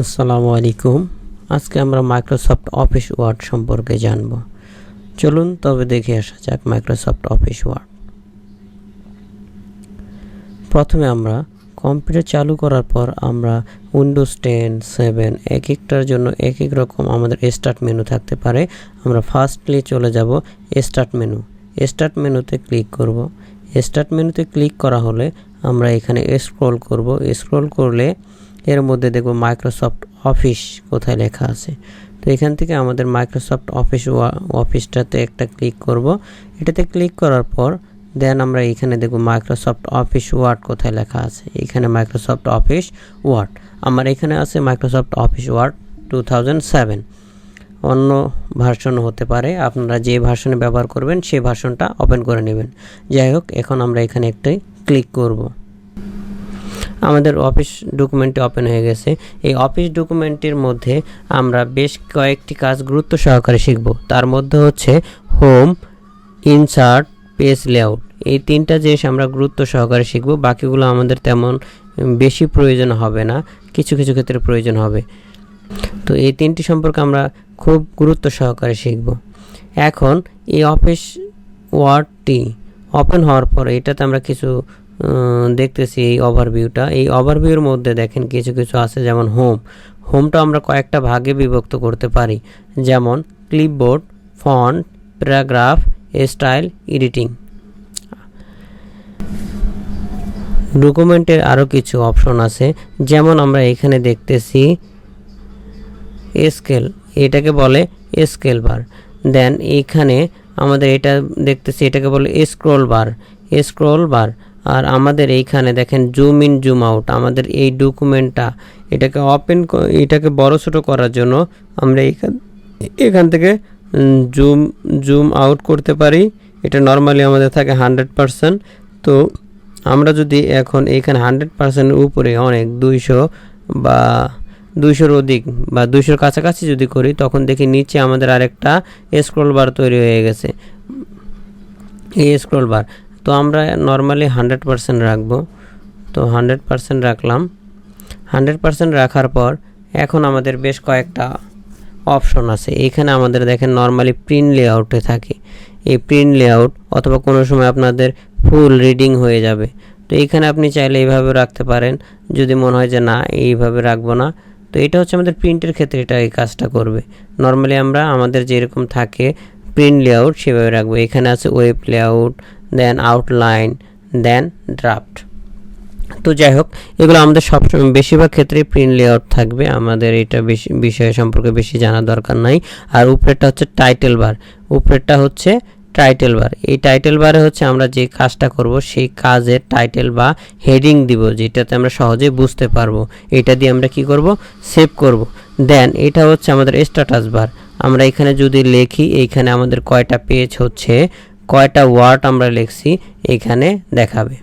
আসসালামু আলাইকুম। আজকে আমরা মাইক্রোসফট অফিস ওয়ার্ড সম্পর্কে জানব। চলুন তবে দেখে আসা যাক মাইক্রোসফট অফিস ওয়ার্ড। প্রথমে আমরা কম্পিউটার চালু করার পর আমরা উইন্ডোজ 10, 7 এক একটার জন্য এক এক রকম আমাদের স্টার্ট মেনু থাকতে পারে। আমরা ফার্স্টলি চলে যাব স্টার্ট মেনু। স্টার্ট মেনুতে ক্লিক করব। স্টার্ট মেনুতে ক্লিক করা হলে আমরা এখানে স্ক্রল করব। স্ক্রল করলে এর মধ্যে দেখব মাইক্রোসফট অফিস কোথায় লেখা আছে। তো এখান থেকে আমাদের মাইক্রোসফট অফিসটাতে একটা ক্লিক করব। এটাতে ক্লিক করার পর দেন আমরা এখানে দেখব মাইক্রোসফট অফিস ওয়ার্ড কোথায় লেখা আছে। এখানে মাইক্রোসফট অফিস ওয়ার্ড আমার এখানে আছে মাইক্রোসফট অফিস ওয়ার্ড 2007। অন্য ভার্সন হতে পারে, আপনারা যে ভার্সনে ব্যবহার করবেন সেই ভার্সনটা ওপেন করে নেবেন। যাই হোক, এখন আমরা এখানে একটাই ক্লিক করব। আমাদের অফিস ডকুমেন্টটি ওপেন হয়ে গেছে। এই অফিস ডকুমেন্টের মধ্যে আমরা বেশ কয়েকটি কাজ গুরুত্ব সহকারে শিখব। তার মধ্যে হচ্ছে হোম, ইনসার্ট, পেজ লেআউট। এই তিনটা জিনিস আমরা গুরুত্ব সহকারে শিখব। বাকিগুলো আমাদের তেমন বেশি প্রয়োজন হবে না, কিছু কিছু ক্ষেত্রে প্রয়োজন হবে। তো এই তিনটি সম্পর্কে আমরা খুব গুরুত্ব সহকারে শিখব। এখন এই অফিস ওয়ার্ডটি ওপেন হওয়ার পর এটাতে আমরা কিছু দেখতেছি এই ওভারভিউটা। এই ওভারভিউর মধ্যে দেখেন কিছু কিছু আছে, যেমন হোমটা আমরা কয়েকটা ভাগে বিভক্ত করতে পারি, যেমন clipboard, font, paragraph, style, editing. ডকুমেন্টের আরও কিছু অপশন আছে, যেমন আমরা এখানে দেখতেছি স্কেল, এটাকে বলে স্কেল বার। দেন এইখানে আমাদের এটা দেখতেছি, এটাকে বলে স্ক্রল বার। আর আমাদের এইখানে দেখেন জুম ইন জুম আউট। আমাদের এই ডকুমেন্টটা এটাকে বড় ছোট করার জন্য আমরা এখান থেকে জুম আউট করতে পারি। এটা নর্মালি আমাদের থাকে 100%। তো আমরা যদি এখন এইখানে 100%-এর উপরে অনেক 200 বা 200-র অধিক বা 200-র কাছাকাছি যদি করি, তখন দেখি নিচে আমাদের আরেকটা স্ক্রল বার তৈরি হয়ে গেছে, এই স্ক্রল বার। তো আমরা নর্মালি 100% রাখবো। তো 100% রাখলাম। 100% রাখার পর এখন আমাদের বেশ কয়েকটা অপশন আছে। এইখানে আমাদের দেখেন নর্মালি প্রিন্ট লেআউটে থাকে। এই প্রিন্ট লেআউট অথবা কোনো সময় আপনাদের ফুল রিডিং হয়ে যাবে। তো এইখানে আপনি চাইলে এইভাবে রাখতে পারেন, যদি মনে হয় যে না এইভাবে রাখবো না। তো এটা হচ্ছে আমাদের প্রিন্টের ক্ষেত্রে এটা এই কাজটা করবে। নর্মালি আমরা আমাদের যেরকম থাকে প্রিন্ট লেআউট সেভাবে রাখবো। এখানে আছে ওয়েব লেআউট, দেন আউটলাইন, দেন ড্রাফট। তো যাই হোক, এগুলো আমাদের সবসময় বেশিরভাগ ক্ষেত্রে প্রিন্ট লেআউট থাকবে। আমাদের এটা বেশি বিষয় সম্পর্কে বেশি জানার দরকার নাই। আর উপরেরটা হচ্ছে টাইটেল বার। এই টাইটেল বারে হচ্ছে আমরা যে কাজটা করব সেই কাজের টাইটেল বা হেডিং দিব, যেটাতে আমরা সহজে বুঝতে পারবো। এটা দিয়ে আমরা কি করব, সেভ করব। দেন এটা হচ্ছে আমাদের স্ট্যাটাস বার। আমরা এখানে যদি লিখি, এইখানে আমাদের কয়টা পেজ হচ্ছে, কয়টা ওয়ার্ড আমরা লিখছি, এখানে দেখাবে।